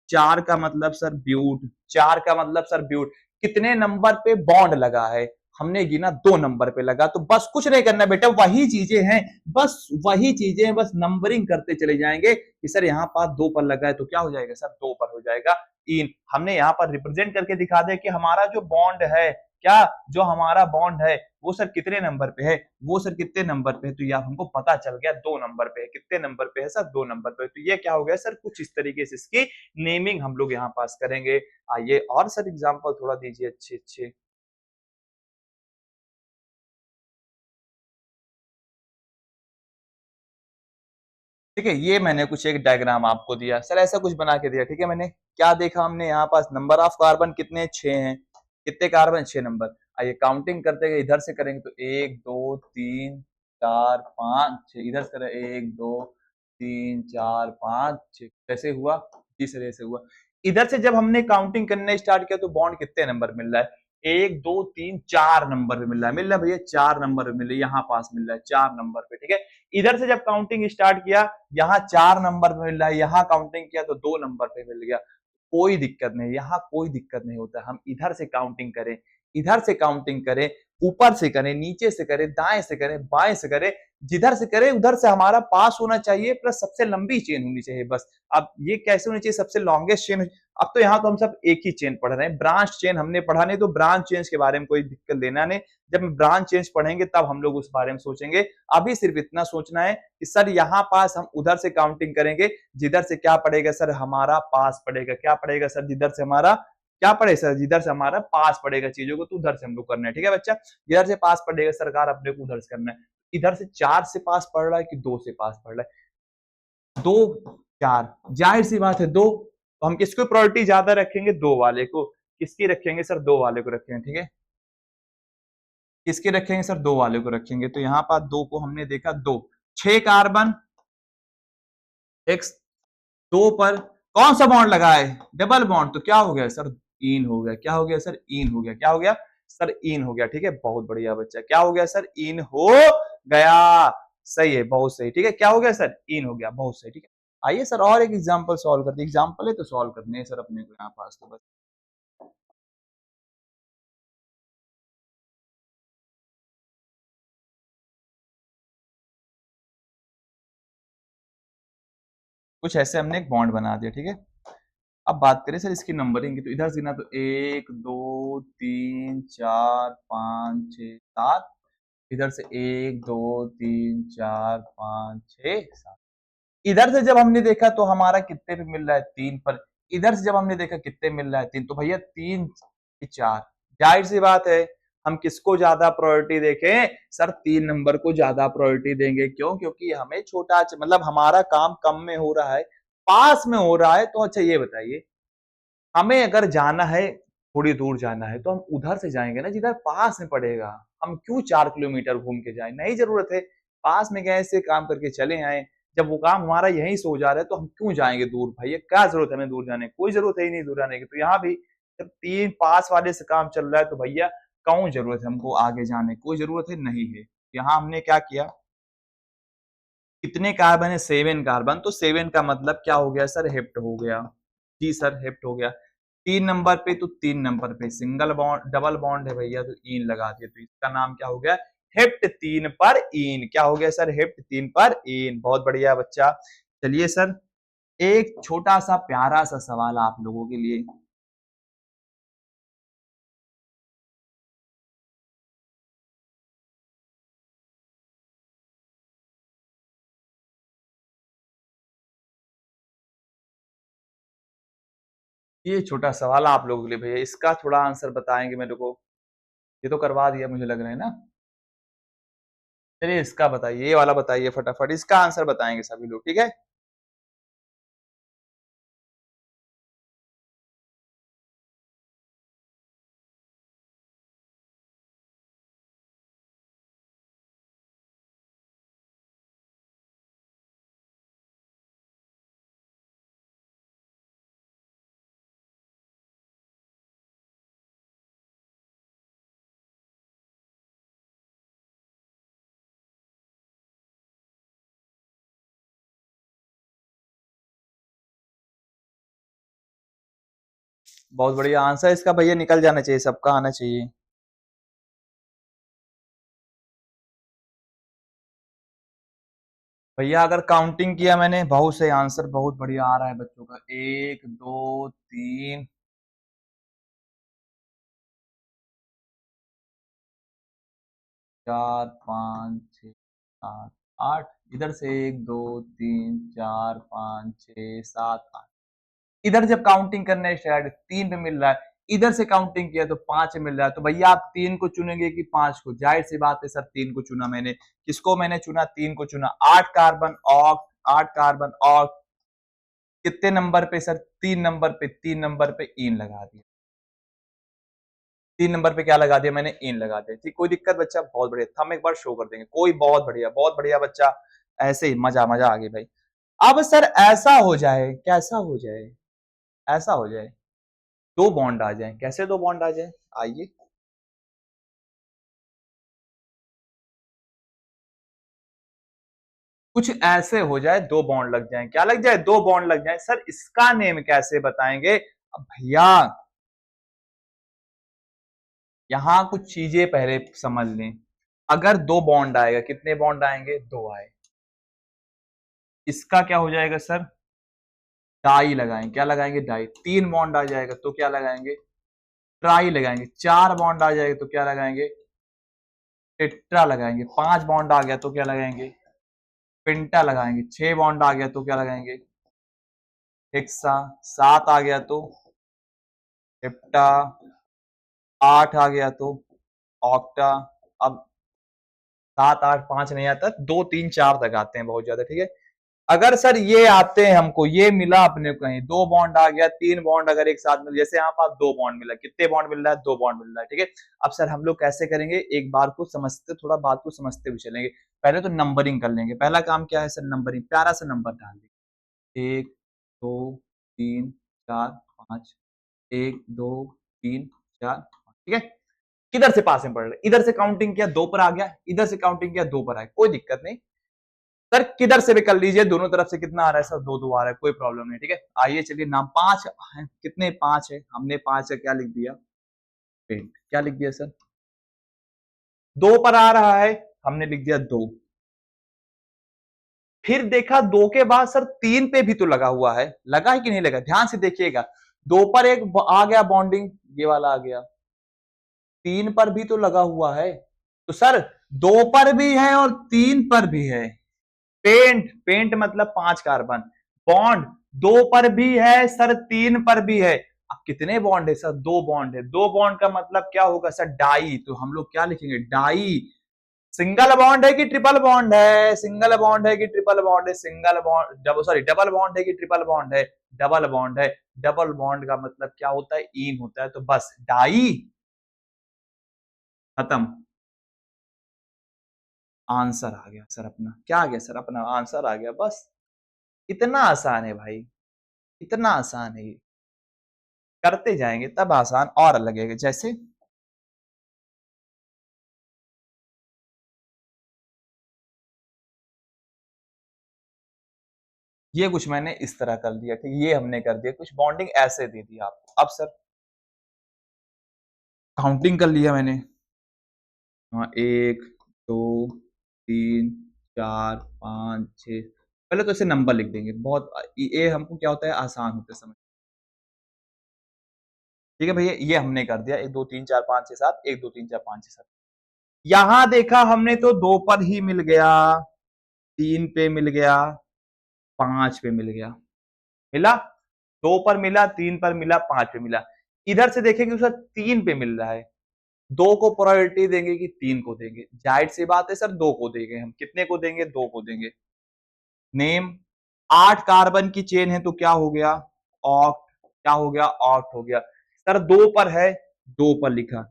4 का मतलब सर ब्यूट, 4 का मतलब सर ब्यूट। कितने नंबर पे बॉन्ड लगा है, हमने गिना 2 नंबर पे लगा। तो बस कुछ नहीं करना बेटा, वही चीजें हैं, बस वही चीजें हैं, बस नंबरिंग करते चले जाएंगे कि सर यहाँ पास 2 पर लगा है तो क्या हो जाएगा सर, 2 पर हो जाएगा इन। हमने यहाँ पर रिप्रेजेंट करके दिखा दे कि हमारा जो बॉन्ड है, क्या जो हमारा बॉन्ड है वो सर कितने नंबर पे है, वो सर कितने नंबर पे है। तो यह हमको पता चल गया 2 नंबर पे है। कितने नंबर पे है सर, 2 नंबर पे। तो ये क्या हो गया सर, कुछ इस तरीके से इसकी नेमिंग हम लोग यहाँ पास करेंगे। आइए और सर एग्जाम्पल थोड़ा दीजिए अच्छे अच्छे। ठीक है, ये मैंने कुछ एक डायग्राम आपको दिया सर, ऐसा कुछ बना के दिया, ठीक है। मैंने क्या देखा, हमने यहाँ पास नंबर ऑफ कार्बन कितने, 6 हैं। कितने कार्बन, 6 नंबर। आइए काउंटिंग करते गए, इधर से करेंगे तो 1 2 3 4 5 6। इधर से 1 2 3 4 5 6। कैसे हुआ, तीसरे से हुआ। इधर से जब हमने काउंटिंग करने स्टार्ट किया तो बॉन्ड कितने नंबर मिल रहा है, 1 2 3 4 नंबर पे मिल रहा है। मिल रहा है भैया, 4 नंबर पे मिल रहा है, यहाँ पास मिल रहा है 4 नंबर पे, ठीक है। इधर से जब काउंटिंग स्टार्ट किया, यहाँ 4 नंबर पे मिल रहा है, यहाँ काउंटिंग किया तो 2 नंबर पे मिल गया। कोई दिक्कत नहीं, यहाँ कोई दिक्कत नहीं होता। हम इधर से काउंटिंग करें, इधर से काउंटिंग करें, ऊपर से करें, नीचे से करें, दाएं से करें, बाएं से करें, जिधर से करें उधर से हमारा पास होना चाहिए, प्लस सबसे लंबी चेन होनी चाहिए बस। अब ये कैसे होनी चाहिए, सबसे लॉन्गेस्ट चेन। अब तो यहाँ तो हम सब एक ही चेन पढ़ रहे हैं, ब्रांच चेन हमने पढ़ा नहीं, तो ब्रांच चेन के बारे में कोई दिक्कत लेना नहीं। जब ब्रांच चेंज पढ़ेंगे तब हम लोग उस बारे में सोचेंगे। अभी सिर्फ इतना सोचना है कि सर यहाँ पास हम उधर से काउंटिंग करेंगे, जिधर से क्या पड़ेगा सर, हमारा पास पड़ेगा। क्या पड़ेगा सर, जिधर से हमारा क्या पड़ेगा सर, जिधर से हमारा पास पड़ेगा चीजों को, तो उधर से हम लोग करना है, ठीक है बच्चा। जिधर से पास पड़ेगा सरकार, अपने को उधर से करना है। इधर से 4 से पास पड़ रहा है कि 2 से पास पड़ रहा है, 2 4, जाहिर सी बात है 2। तो हम किसको प्रायोरिटी ज्यादा रखेंगे, 2 वाले को। किसकी रखेंगे सर, 2 वाले को रखेंगे, ठीक है। किसके रखेंगे सर, 2 वाले को रखेंगे। तो यहाँ पर 2 को हमने देखा, 2 6 कार्बन, एक्स 2 पर कौन सा बॉन्ड लगा है, डबल बॉन्ड। तो क्या हो गया सर, इन हो गया। क्या हो गया सर, इन हो गया। क्या हो गया सर, इन हो गया, ठीक है। बहुत बढ़िया बच्चा, क्या हो गया सर, इन हो गया। सही है, बहुत सही, ठीक है। क्या हो गया सर, इन हो गया, बहुत सही, ठीक है। आइए सर और एक एग्जाम्पल सॉल्व करते हैं। एग्जाम्पल है तो सॉल्व करने हैं सर अपने को यहाँ पास, तो बस कुछ ऐसे हमने एक बॉन्ड बना दिया, ठीक है। अब बात करें सर इसकी नंबरिंग की, तो इधर से ना तो 1 2 3 4 5 6 7। इधर से 1 2 3 4 5 6 7। इधर से जब हमने देखा तो हमारा कितने पे मिल रहा है, 3 पर। इधर से जब हमने देखा कितने मिल रहा है, 3। तो भैया 3 4, जाहिर सी बात है हम किसको ज्यादा प्रायोरिटी देखें सर? 3 नंबर को ज्यादा प्रायोरिटी देंगे। क्यों? क्योंकि हमें छोटा मतलब हमारा काम कम में हो रहा है, पास में हो रहा है। तो अच्छा ये बताइए, हमें अगर जाना है, थोड़ी दूर जाना है, तो हम उधर से जाएंगे ना जिधर पास में पड़ेगा। हम क्यों 4 किलोमीटर घूम के जाए? नहीं जरूरत है, पास में गए से काम करके चले आए। जब वो काम हमारा यहीं से हो जा रहा है तो हम क्यों जाएंगे दूर? भैया क्या जरूरत है हमें दूर जाने की? कोई जरूरत है ही नहीं दूर जाने की। तो यहाँ भी जब 3 पास वाले से काम चल रहा है तो भैया क्यों जरूरत है हमको आगे जाने? कोई जरूरत है नहीं है। यहाँ हमने क्या किया, कितने कार्बन है? 7 कार्बन। तो 7 का मतलब क्या हो गया सर? हेप्ट हो गया। जी सर, हेप्ट हो गया। 3 नंबर पे, तो 3 नंबर पे सिंगल बॉन्ड, डबल बॉन्ड है भैया, तो ईन लगा दिया। तो इसका नाम क्या हो गया? हेप्ट 3 पर ईन। क्या हो गया सर? हेप्ट 3 पर ईन। बहुत बढ़िया बच्चा। चलिए सर, एक छोटा सा प्यारा सा सवाल आप लोगों के लिए। ये छोटा सवाल आप लोगों के लिए भैया, इसका थोड़ा आंसर बताएंगे मेरे को? ये तो करवा दिया मुझे लग रहा है ना। चलिए इसका बताइए, ये वाला बताइए फटाफट, इसका आंसर बताएंगे सभी लोग, ठीक है? बहुत बढ़िया आंसर इसका भैया, निकल जाना चाहिए, सबका आना चाहिए। भैया अगर काउंटिंग किया मैंने, बहुत से आंसर बहुत बढ़िया आ रहा है बच्चों का। 1 2 3 4 5 6 7 8। इधर से 1 2 3 4 5 6 7 8। इधर जब काउंटिंग करने स्टार्ट 3 पे मिल रहा है, इधर से काउंटिंग किया तो 5 मिल रहा है। तो भैया आप 3 को चुनेंगे कि 5 को? जाहिर सी बात है सर, 3 को चुना मैंने। किसको मैंने चुना? 3 को चुना। 8 कार्बन ऑक्ट, 8 कार्बन ऑक्ट कितने नंबर पे सर? 3 नंबर पे। 3 नंबर पे ईन लगा दिया। 3 नंबर पे क्या लगा दिया मैंने? ईन लगा दिया। ठीक, कोई दिक्कत बच्चा? बहुत बढ़िया। हम एक बार शो कर देंगे। कोई, बहुत बढ़िया बच्चा। ऐसे ही मजा मजा आ गई भाई। अब सर ऐसा हो जाए, कैसा हो जाए, ऐसा हो जाए, 2 बॉन्ड आ जाए। कैसे 2 बॉन्ड आ जाए? आइए, कुछ ऐसे हो जाए, 2 बॉन्ड लग जाए। क्या लग जाए? 2 बॉन्ड लग जाए। सर इसका नेम कैसे बताएंगे? अब भैया यहां कुछ चीजें पहले समझ लें। अगर 2 बॉन्ड आएगा, कितने बॉन्ड आएंगे? 2 आए। इसका क्या हो जाएगा सर? डाई लगाएंगे। क्या लगाएंगे? डाई। 3 बॉन्ड आ जाएगा तो क्या लगाएंगे? ट्राई लगाएंगे। 4 बॉन्ड आ जाएगा तो क्या लगाएंगे? टेट्रा लगाएंगे। 5 बॉन्ड आ गया तो क्या लगाएंगे? पेंटा लगाएंगे। 6 बॉन्ड आ गया तो क्या लगाएंगे? हेक्सा। 7 आ गया तो हेप्टा। 8 आ गया तो ऑक्टा। अब 7 8 5 नहीं आता, 2 3 4 तक आते हैं बहुत ज्यादा, ठीक है? अगर सर ये आते हैं, हमको ये मिला अपने को, कहीं 2 बॉन्ड आ गया, 3 बॉन्ड अगर एक साथ मिल, जैसे यहाँ पास 2 बॉन्ड मिला, कितने बॉन्ड मिल रहा है? 2 बॉन्ड मिल रहा है, ठीक है? अब सर हम लोग कैसे करेंगे? एक बार को समझते, थोड़ा बात को समझते हुए चलेंगे। पहले तो नंबरिंग कर लेंगे। पहला काम क्या है सर? नंबरिंग। प्यारा सा नंबर डाल देंगे। 1 2 3 4 5। 1 2 3 4 5, ठीक है? किधर से पास में पड़ रहे? इधर से काउंटिंग किया 2 पर आ गया, इधर से काउंटिंग किया 2 पर आया, कोई दिक्कत नहीं सर। किधर से भी कर लीजिए, दोनों तरफ से कितना आ रहा है सर? 2 2 आ रहा है, कोई प्रॉब्लम नहीं, ठीक है? आइए चलिए, नाम 5 है। कितने? 5 है। हमने 5 का क्या लिख दिया? पेंट। क्या लिख दिया सर? 2 पर आ रहा है, हमने लिख दिया 2। फिर देखा 2 के बाद सर 3 पे भी तो लगा हुआ है, लगा है कि नहीं लगा? ध्यान से देखिएगा। 2 पर एक आ गया बॉन्डिंग, ये वाला आ गया। 3 पर भी तो लगा हुआ है। तो सर 2 पर भी है और 3 पर भी है। पेंट, पेंट मतलब 5 कार्बन। बॉन्ड 2 पर भी है सर, 3 पर भी है। अब कितने बॉन्ड है सर? 2 बॉन्ड है। 2 बॉन्ड का मतलब क्या होगा सर? डाई। तो हम लोग क्या लिखेंगे? डाई। सिंगल बॉन्ड है कि ट्रिपल बॉन्ड है? सिंगल बॉन्ड है कि ट्रिपल बॉन्ड है? सिंगल बॉन्ड, डबल बॉन्ड है कि ट्रिपल बॉन्ड है? डबल बॉन्ड है। डबल बॉन्ड का मतलब क्या होता है? इन होता है। तो बस डाई, खत्म, आंसर आ गया सर अपना। क्या आ गया सर? अपना आंसर आ गया। बस इतना आसान है भाई, इतना आसान है। करते जाएंगे तब आसान और लगेगा। जैसे ये कुछ मैंने इस तरह कर दिया, ठीक, ये हमने कर दिया, कुछ बॉन्डिंग ऐसे दे दी आपको। अब सर काउंटिंग कर लिया मैंने। हाँ, 1 2 3 4 5 6। पहले तो इसे नंबर लिख देंगे, बहुत ये हमको क्या होता है, आसान होता है समझ। ठीक है भैया, ये हमने कर दिया। 1 2 3 4 5 6 7, 1 2 3 4 5 6 7। यहां देखा हमने तो 2 पर ही मिल गया, 3 पे मिल गया, 5 पे मिल गया, मिला। 2 पर मिला, 3 पर मिला, 5 पे मिला। इधर से देखेंगे उसे 3 पे मिल रहा है। 2 को प्रायोरिटी देंगे कि 3 को देंगे? जाहिर सी बात है सर 2 को देंगे हम। कितने को देंगे? 2 को देंगे। नेम, 8 कार्बन की चेन है तो क्या हो गया? ऑक्ट। क्या हो गया? ऑक्ट हो गया। सर 2 पर है, 2 पर लिखा।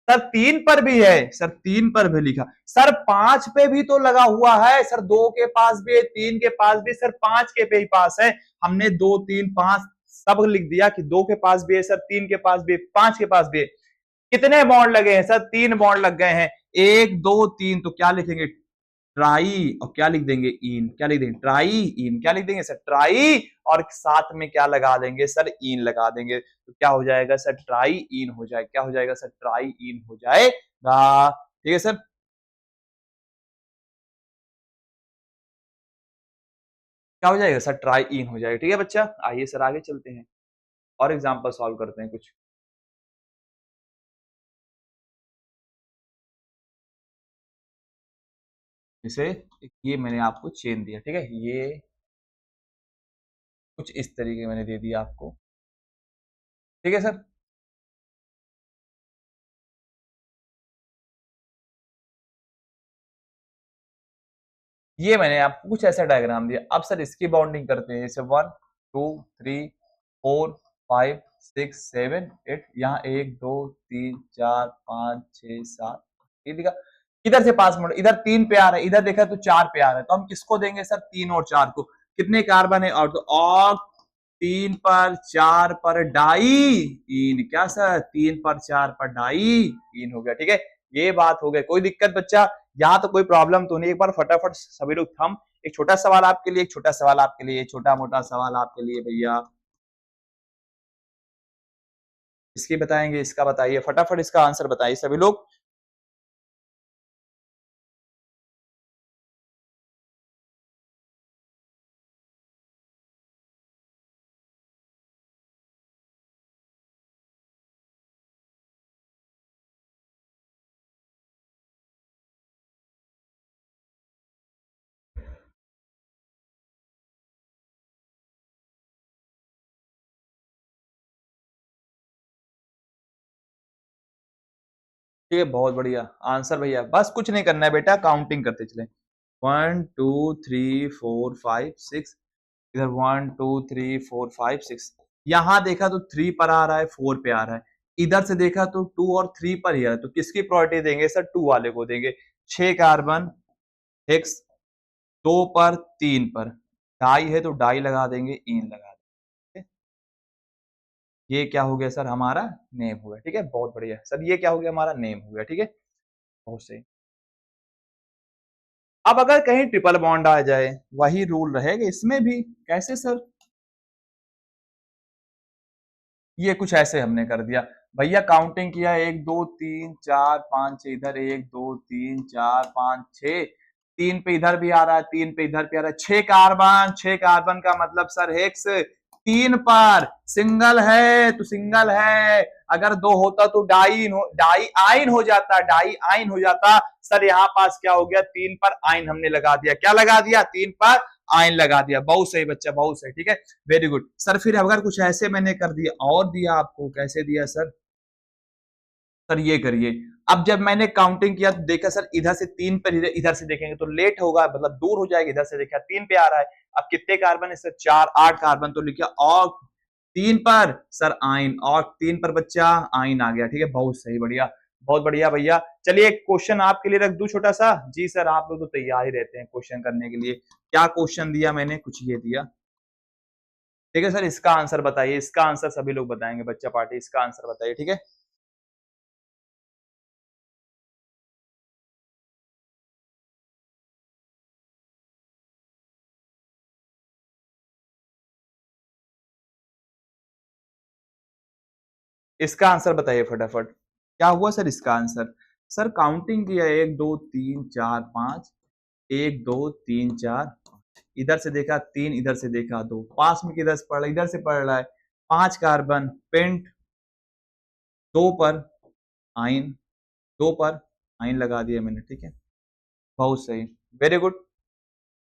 सर 3 पर भी है, सर 3 पर भी लिखा। सर 5 पे भी तो लगा हुआ है। सर 2 के पास भी है, 3 के पास भी, सर 5 के पे ही पास है। हमने 2 3 5 सब लिख दिया कि 2 के पास भी है सर, 3 के पास भी है, 5 के पास भी है। कितने बॉन्ड लगे हैं सर? 3 बॉन्ड लग गए हैं। 1 2 3, तो क्या लिखेंगे? ट्राई। और क्या लिख देंगे? इन। क्या लिख देंगे? Try in. क्या लिख देंगे सर? ट्राई। और साथ में क्या लगा देंगे सर? इन लगा देंगे। तो क्या हो जाएगा सर? ट्राई इन हो जाएगा। क्या हो जाएगा सर? ट्राई इन हो जाएगा। ठीक है सर। क्या हो जाएगा सर? ट्राई इन हो जाएगा। ठीक है बच्चा, आइए सर आगे चलते हैं और एग्जाम्पल सॉल्व करते हैं कुछ। जैसे ये मैंने आपको चेन दिया, ठीक है, ये कुछ इस तरीके मैंने दे दिया आपको। ठीक है सर। ये मैंने आपको कुछ ऐसा डायग्राम दिया। अब सर इसकी बाउंडिंग करते हैं। जैसे 1 2 3 4 5 6 7 8, यहाँ 1 2 3 4 5 6 7, ये दिखा। इधर से पास मोड़, इधर 3 पे आ रहा है, इधर देखा तो 4 पे आ रहा है, तो हम किसको देंगे सर? 3 और 4 को। कितने कार्बन है? और तो और 3 पर 4 पर डाई इन। क्या सर? 3 पर 4 पर डाई इन हो गया। ठीक है, ये बात हो गई। कोई दिक्कत बच्चा? यहाँ तो कोई प्रॉब्लम तो नहीं? एक बार फटाफट सभी लोग थम। एक छोटा सवाल आपके लिए, एक छोटा सवाल आपके लिए, छोटा मोटा सवाल आपके लिए भैया। इसकी बताएंगे, इसका बताइए, फटाफट इसका आंसर बताइए सभी लोग। ठीक है, बहुत बढ़िया आंसर भैया। बस कुछ नहीं करना है बेटा, काउंटिंग करते चले। 1 2 3 4 5 6। इधर 1 2 3 4 5 6। यहां देखा तो 3 पर आ रहा है, 4 पे आ रहा है। इधर से देखा तो 2 और 3 पर ही आ रहा है, तो किसकी प्रायोरिटी देंगे सर? 2 वाले को देंगे। 6 कार्बन, एक्स, 2 पर 3 पर डाई है तो डाई लगा देंगे, इन लगा देंगे। ये क्या हो गया सर? हमारा नेम हो गया। ठीक है, बहुत बढ़िया सर। ये क्या हो गया? हमारा नेम हो गया। ठीक है, बहुत सही। अब अगर कहीं ट्रिपल बॉन्ड आ जाए, वही रूल रहेगा इसमें भी। कैसे सर? ये कुछ ऐसे हमने कर दिया भैया। काउंटिंग किया 1 2 3 4 5 6, इधर 1 2 3 4 5 6, 3 पे इधर भी आ रहा है, 3 पे इधर भी आ रहा है। 6 कार्बन, 6 कार्बन का मतलब सर हेक्स। 3 पर सिंगल है तो सिंगल है। अगर 2 होता तो डाई आइन हो जाता, डाई आइन हो जाता। सर यहाँ पास क्या हो गया? 3 पर आइन हमने लगा दिया। क्या लगा दिया? 3 पर आयन लगा दिया, बहुत सही बच्चा, बहुत सही, ठीक है, वेरी गुड सर। फिर अगर कुछ ऐसे मैंने कर दिया और दिया आपको, कैसे दिया सर? सर ये करिए, अब जब मैंने काउंटिंग किया तो देखा सर इधर से 3 पर इधर से देखेंगे तो लेट होगा, मतलब दूर हो जाएगा, इधर से देखा 3 पे आ रहा है। अब कितने कार्बन है सर? 4, 8 कार्बन, तो लिखा और 3 पर सर आयन, और 3 पर बच्चा आयन आ गया, ठीक है, बहुत सही, बढ़िया, बहुत बढ़िया भैया। चलिए एक क्वेश्चन आपके लिए रख दूं छोटा सा। जी सर, आप लोग तो तैयार ही रहते हैं क्वेश्चन करने के लिए। क्या क्वेश्चन दिया मैंने? कुछ ये दिया, ठीक है सर, इसका आंसर बताइए, इसका आंसर सभी लोग बताएंगे, बच्चा पार्टी इसका आंसर बताइए, ठीक है। इसका आंसर बताइए फटाफट, क्या हुआ सर इसका आंसर? सर काउंटिंग किया, 1 2 3 4 5, 1 2 3 4, इधर से देखा 3, इधर से देखा 2, पास में किधर से पड़ रहा है? इधर से पड़ रहा है। 5 कार्बन पेंट, 2 पर आइन, 2 पर आइन लगा दिया मैंने, ठीक है, बहुत सही, वेरी गुड,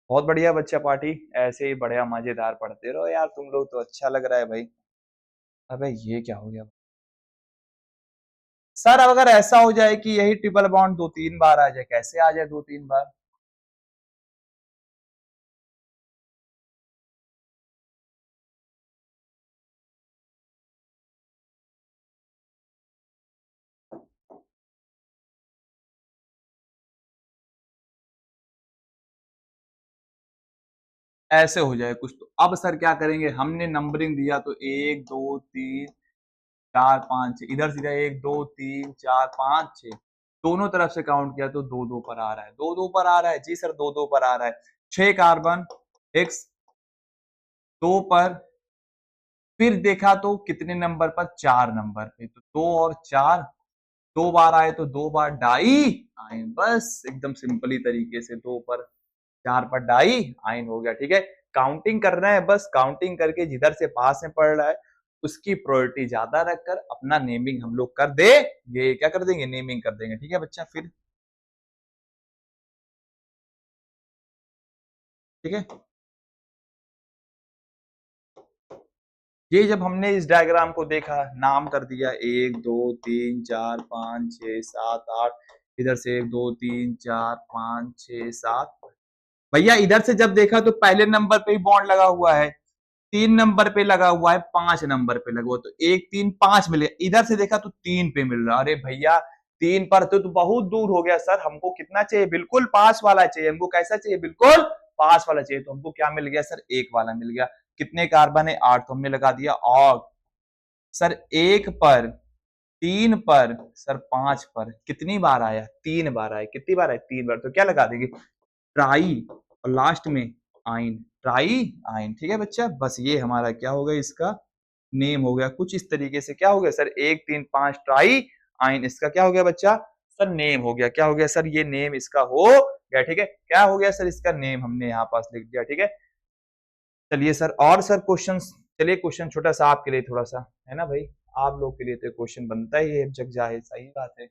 बहुत बढ़िया बच्चा पार्टी, ऐसे ही बढ़िया मजेदार पढ़ते रहो यार, तुम लोग तो अच्छा लग रहा है भाई। अबे ये क्या हो गया सर? अब अगर ऐसा हो जाए कि यही ट्रिपल बॉन्ड 2-3 बार आ जाए, कैसे आ जाए 2-3 बार? ऐसे हो जाए कुछ तो। अब सर क्या करेंगे, हमने नंबरिंग दिया तो 1 2 3 4 5 6, इधर सीधा 1 2 3 4 5 6, दोनों तरफ से काउंट किया तो 2 2 पर आ रहा है, 2 2 पर आ रहा है, जी सर 2 2 पर आ रहा है। 6 कार्बन एक्स 2 पर, फिर देखा तो कितने नंबर पर? 4 नंबर पे, तो 2 और 4, 2 बार आए तो 2 बार डाई आयन, बस एकदम सिंपली तरीके से 2 पर 4 पर डाई आयन हो गया, ठीक है। काउंटिंग करना है, बस काउंटिंग करके जिधर से पास में पड़ रहा है उसकी प्रायोरिटी ज्यादा रखकर अपना नेमिंग हम लोग कर दे, ये क्या कर देंगे, नेमिंग कर देंगे, ठीक है बच्चा। फिर ठीक है, ये जब हमने इस डायग्राम को देखा, नाम कर दिया 1 2 3 4 5 6 7 8, इधर से 1 2 3 4 5 6 7, भैया इधर से जब देखा तो पहले नंबर पे ही बॉन्ड लगा हुआ है, 3 नंबर पे लगा हुआ है, 5 नंबर पे लगा हुआ, तो 1 3 5 मिले, इधर से देखा तो 3 पे मिल रहा, अरे भैया 3 पर तो बहुत दूर हो गया सर, हमको कितना चाहिए? बिल्कुल पास वाला चाहिए हमको, कैसा चाहिए? बिल्कुल पास वाला चाहिए, तो हमको क्या मिल गया सर? 1 वाला मिल गया। कितने कार्बन है? 8, तो हमने लगा दिया, और सर 1 पर, 3 पर, सर 5 पर कितनी बार आया? 3 बार आया, कितनी बार आया? 3 बार, तो क्या लगा देंगे? ट्राई, और लास्ट में आइन, ट्राई आइन, ठीक है बच्चा, बस ये हमारा क्या हो गया, इसका नेम हो गया कुछ इस तरीके से। क्या हो गया सर? 1 3 5 ट्राई आइन, इसका क्या हो गया बच्चा? सर नेम हो गया। क्या हो गया सर? ये नेम इसका हो गया, ठीक है, क्या हो गया सर? इसका नेम हमने यहाँ पास लिख दिया, ठीक है। चलिए सर, और सर क्वेश्चन, चलिए क्वेश्चन छोटा सा आपके लिए, थोड़ा सा है ना भाई, आप लोग के लिए तो क्वेश्चन बनता ही है, जग जाहिर सही बात है।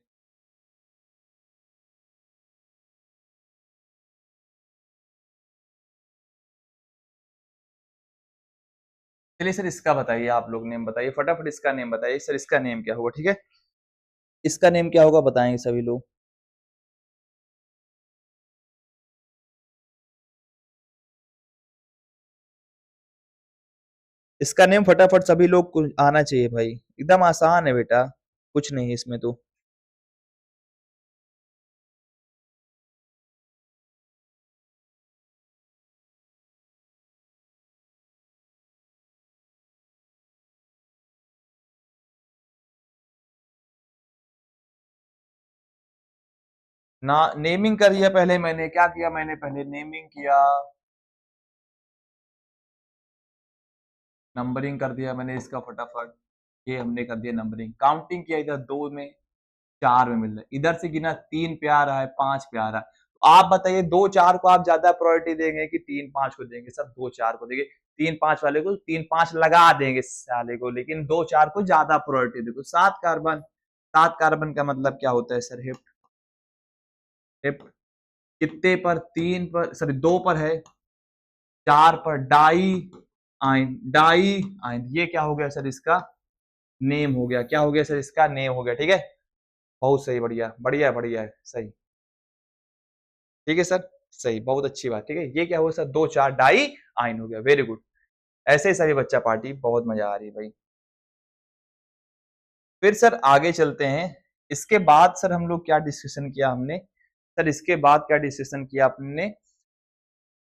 चलिए सर, इसका बताइए, आप लोग नेम बताइए फटाफट, इसका नेम बताइए सर, इसका नेम क्या होगा, ठीक है, इसका नेम क्या होगा बताएंगे सभी लोग। इसका नेम फटाफट सभी लोग को आना चाहिए भाई, एकदम आसान है बेटा, कुछ नहीं है इसमें तो। ना नेमिंग कर दिया पहले मैंने, क्या किया मैंने? पहले नेमिंग किया, नंबरिंग कर दिया मैंने इसका फटाफट, ये हमने कर दिया नंबरिंग, काउंटिंग किया, इधर 2 में 4 में मिल रहा है, इधर से गिना 3 पे आ रहा है, 5 पे आ रहा है, तो आप बताइए 2 4 को आप ज्यादा प्रायोरिटी देंगे कि 3 5 को देंगे? सब 2 4 को देंगे, 3 5 वाले को 3 5 लगा देंगे साले को, लेकिन 2 4 को ज्यादा प्रायोरिटी देखो। 7 कार्बन, 7 कार्बन का मतलब क्या होता है सर? हिप्ट, हिप्ट कितने पर? 3 पर, सॉरी 2 पर है, 4 पर डाई आइन, डाई आइन, ये क्या हो गया सर इसका नेम हो गया, क्या हो गया सर इसका नेम हो गया, ठीक है। बहुत सही, बढ़िया बढ़िया बढ़िया है, सही, ठीक है सर, सही, बहुत अच्छी बात, ठीक है। ये क्या हुआ सर, 2 4 डाई आइन हो गया, वेरी गुड। ऐसे ही सभी बच्चा पार्टी, बहुत मजा आ रही है भाई। फिर सर आगे चलते हैं। इसके बाद सर हम लोग क्या डिस्कशन किया हमने, सर इसके बाद क्या डिस्कशन किया आपने,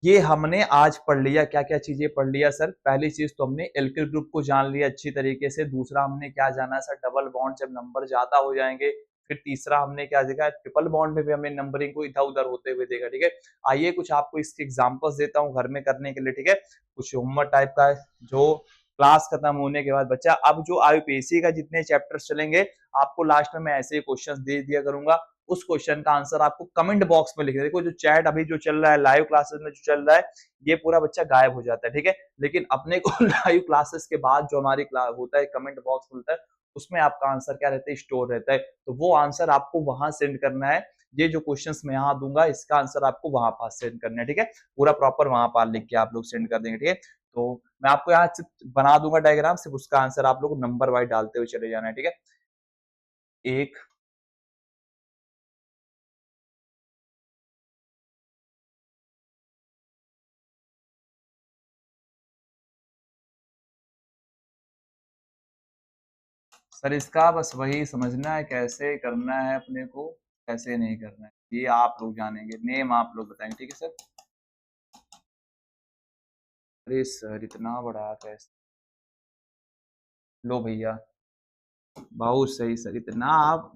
ये हमने आज पढ़ लिया, क्या क्या चीजें पढ़ लिया सर। पहली चीज तो हमने एल्किल ग्रुप को जान लिया अच्छी तरीके से। दूसरा हमने क्या जाना सर, डबल बॉन्ड जब नंबर ज्यादा हो जाएंगे। फिर तीसरा हमने क्या देखा, ट्रिपल बॉन्ड में भी हमने नंबरिंग को इधर उधर होते हुए देखा, ठीक है। आइए कुछ आपको इसके एग्जांपल्स देता हूँ घर में करने के लिए, ठीक है। कुछ होमवर्क टाइप का है, जो क्लास खत्म होने के बाद बच्चा, अब जो आईयूपीएससी का जितने चैप्टर्स चलेंगे, आपको लास्ट में मैं ऐसे क्वेश्चन दे दिया करूंगा। उस क्वेश्चन का आंसर आपको कमेंट बॉक्स में लिखना है। देखो जो चैट अभी जो चल रहा है, लाइव क्लासेस में जो चल रहा है, ये पूरा बच्चा गायब हो जाता है, ठीक है। लेकिन अपने को लाइव क्लासेस के बाद जो हमारी क्लास होता है, कमेंट बॉक्स मिलता है, उसमें आपका आंसर क्या रहता है, स्टोर रहता है। तो वो आंसर आपको वहां सेंड करना है। ये जो क्वेश्चंस मैं यहाँ दूंगा, इसका आंसर आपको वहां पास सेंड करना है, ठीक है। पूरा प्रॉपर वहां पास लिख के आप लोग सेंड कर देंगे, ठीक है। तो मैं आपको यहाँ बना दूंगा डायग्राम, सिर्फ उसका आंसर आप लोग नंबर वाइज डालते हुए चले जाना है, ठीक है। एक, सर इसका बस वही समझना है कैसे करना है अपने को, कैसे नहीं करना है, ये आप लोग जानेंगे, नेम आप लोग बताएंगे, ठीक है सर। अरे सर इतना बड़ा कैसे, लो भैया, बहुत सही सर, इतना आप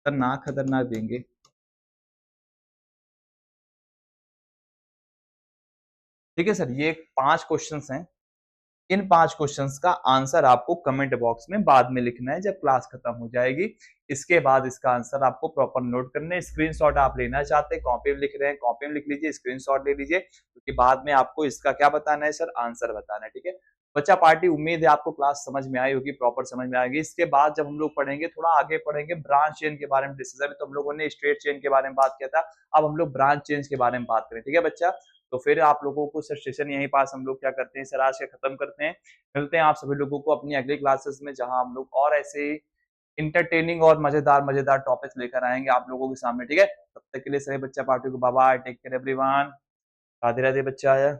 खतरनाक खतरनाक देंगे। ठीक है सर, ये 5 क्वेश्चंस हैं। इन 5 क्वेश्चंस का आंसर आपको कमेंट बॉक्स में बाद में लिखना है, जब क्लास खत्म हो जाएगी। इसके बाद इसका आंसर आपको प्रॉपर नोट करना है। स्क्रीनशॉट आप लेना चाहते हैं, कॉपी में लिख रहे हैं, कॉपी में लिख लीजिए, स्क्रीनशॉट ले लीजिए, क्योंकि बाद में आपको इसका क्या बताना है सर, आंसर बताना है, ठीक है। बच्चा पार्टी, उम्मीद है आपको क्लास समझ में आई होगी, प्रॉपर समझ में आएगी। इसके बाद जब हम लोग पढ़ेंगे, थोड़ा आगे पढ़ेंगे, ब्रांच चेन के बारे में डिस्कस। अभी तो हम लोगों ने स्ट्रेट चेन के बारे में बात किया था, अब हम लोग ब्रांच चेन के बारे में बात करें, ठीक है बच्चा। तो फिर आप लोगों को सर सेशन यहीं पास हम लोग क्या करते हैं सर, आज का खत्म करते हैं। मिलते हैं आप सभी लोगों को अपनी अगली क्लासेस में, जहां हम लोग और ऐसे इंटरटेनिंग और मजेदार मजेदार टॉपिक्स लेकर आएंगे आप लोगों के सामने, ठीक है। तब तक के लिए सभी बच्चा पार्टी को bye bye, take care everyone, Radhe Radhe बच्चा आया।